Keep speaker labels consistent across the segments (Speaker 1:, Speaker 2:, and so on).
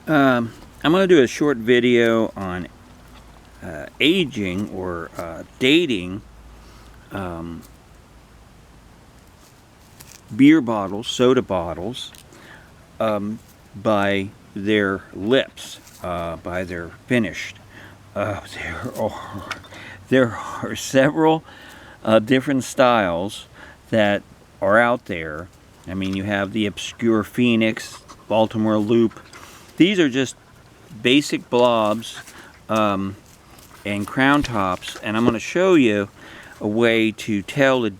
Speaker 1: I'm going to do a short video on aging or dating beer bottles, soda bottles, by their lips, by their finished. There are several different styles that are out there. I mean, you have the obscure Phoenix, Baltimore Loop. These are just basic blobs and crown tops, and I'm going to show you a way to tell the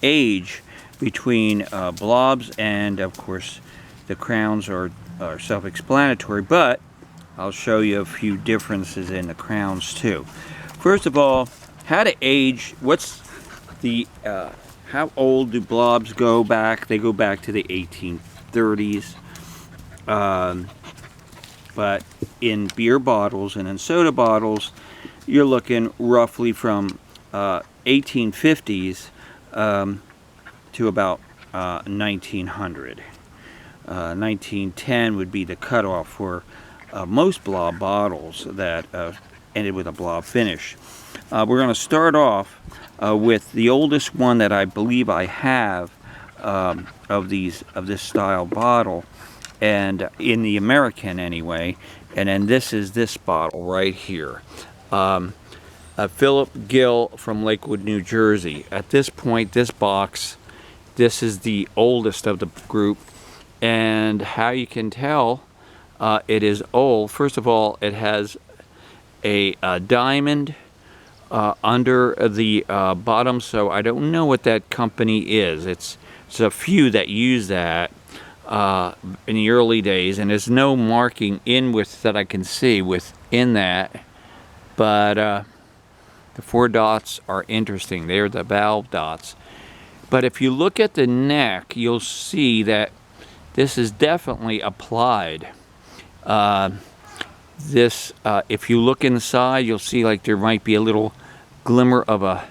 Speaker 1: age between blobs, and of course the crowns are self-explanatory, but I'll show you a few differences in the crowns too. First of all, how to age. What's the how old do blobs go back? They go back to the 1830s. But in beer bottles and in soda bottles, you're looking roughly from 1850s to about 1900. 1910 would be the cutoff for most blob bottles that ended with a blob finish. We're going to start off with the oldest one that I believe I have of this style bottle, and in the American anyway, and then this is this bottle right here. Philip Gill from Lakewood, New Jersey. At this point, this box, this is the oldest of the group, and how you can tell it is old. First of all, it has a diamond under the bottom, so I don't know what that company is. It's a few that use that in the early days, and there's no marking that I can see within that, but the 4 dots are interesting. They're the valve dots. But if you look at the neck, you'll see that this is definitely applied. If you look inside, you'll see like there might be a little glimmer of a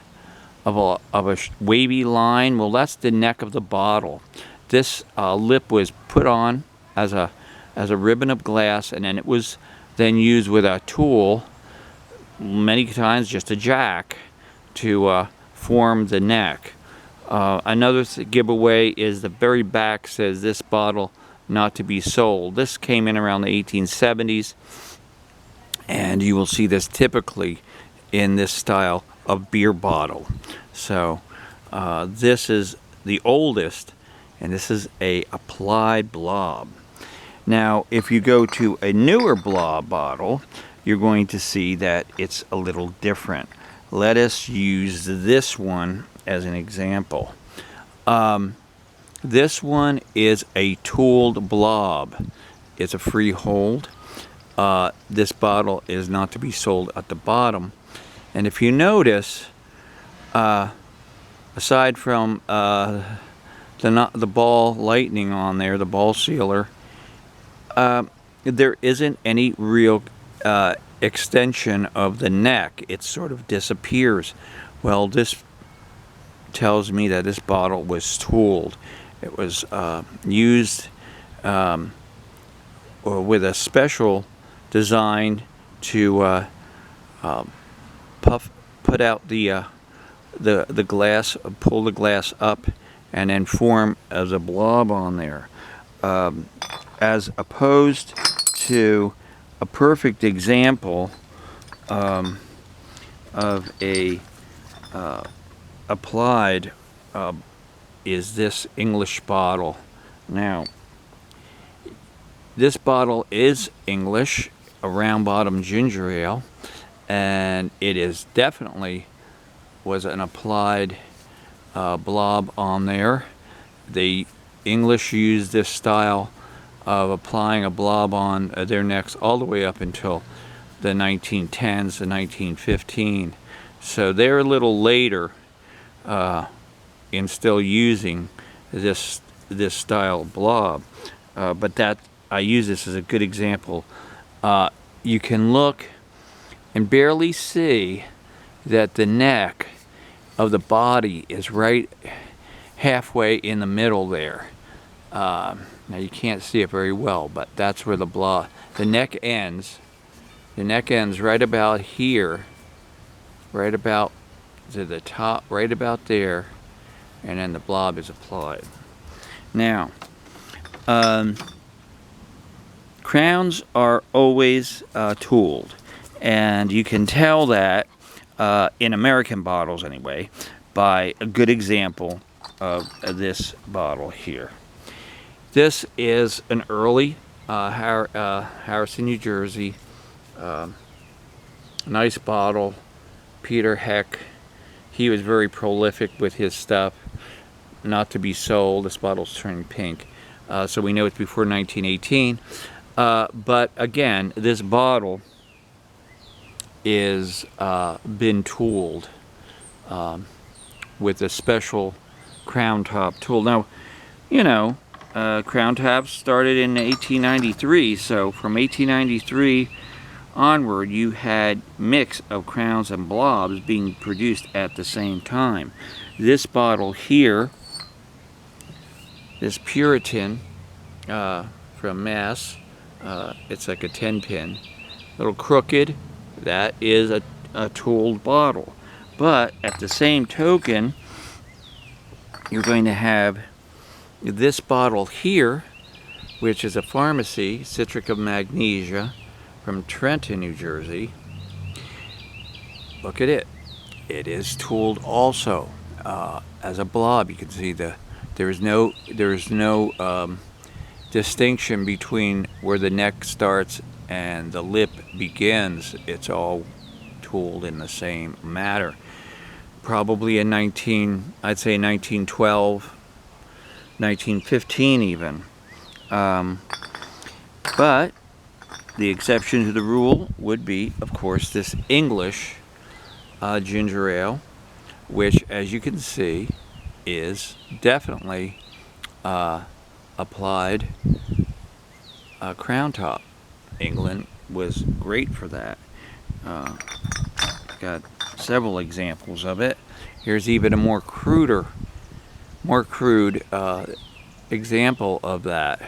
Speaker 1: wavy line. Well, that's the neck of the bottle. This lip was put on as a ribbon of glass, and then it was then used with a tool, many times just a jack, to form the neck. Another giveaway is the very back says this bottle not to be sold. This came in around the 1870s, and you will see this typically in this style of beer bottle. So this is the oldest, and this is a applied blob. Now, if you go to a newer blob bottle, you're going to see that it's a little different. Let us use this one as an example. This one is a tooled blob. It's a freehold. This bottle is not to be sold at the bottom. And if you notice, aside from the ball lightning on there, the ball sealer, there isn't any real extension of the neck. It sort of disappears. Well, this tells me that this bottle was tooled. It was used with a special design to put out the glass, pull the glass up, and then form as a blob on there, as opposed to a perfect example of a applied is this English bottle. Now, this bottle is English, a round bottom ginger ale, and it is definitely was an applied blob on there. The English used this style of applying a blob on their necks all the way up until the 1910s to 1915. So they're a little later in still using this style of blob. But that I use this as a good example. You can look and barely see that the neck of the body is right halfway in the middle there. Now you can't see it very well, but that's where the neck ends. The neck ends right about here, right about to the top, right about there, and then the blob is applied. Now, crowns are always tooled, and you can tell that in American bottles anyway, by a good example of this bottle here. This is an early Harrison, New Jersey, nice bottle. Peter Heck, he was very prolific with his stuff. Not to be sold. This bottle's turning pink, so we know it's before 1918. But again, this bottle is been tooled with a special crown top tool. Now, you know, crown tops started in 1893, so from 1893 onward you had mix of crowns and blobs being produced at the same time. This bottle here, this Puritan from Mass, it's like a 10-pin, little crooked, that is a tooled bottle. But at the same token, you're going to have this bottle here, which is a pharmacy, citric of magnesia, from Trenton, New Jersey. Look at it. It is tooled also as a blob. You can see there is no distinction between where the neck starts and the lip begins. It's all tooled in the same manner. Probably in I'd say 1912, 1915 even. But the exception to the rule would be, of course, this English ginger ale, which, as you can see, is definitely applied crown top. England was great for that. Got several examples of it. Here's even a more crude example of that.